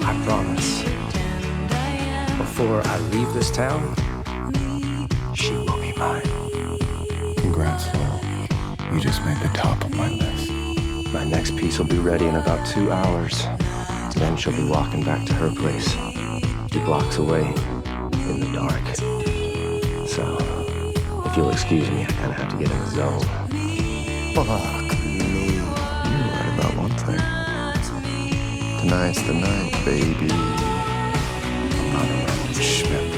I promise. Before I leave this town, she will be mine. Congrats, Lil. You just made the top of my list. My next piece will be ready in about 2 hours. Then she'll be walking back to her place, 2 blocks away, in the dark. So, if you'll excuse me, I kinda have to get in the zone. Fuck me. You're right about one thing. Tonight's the night, baby. I'm not a Schmidt.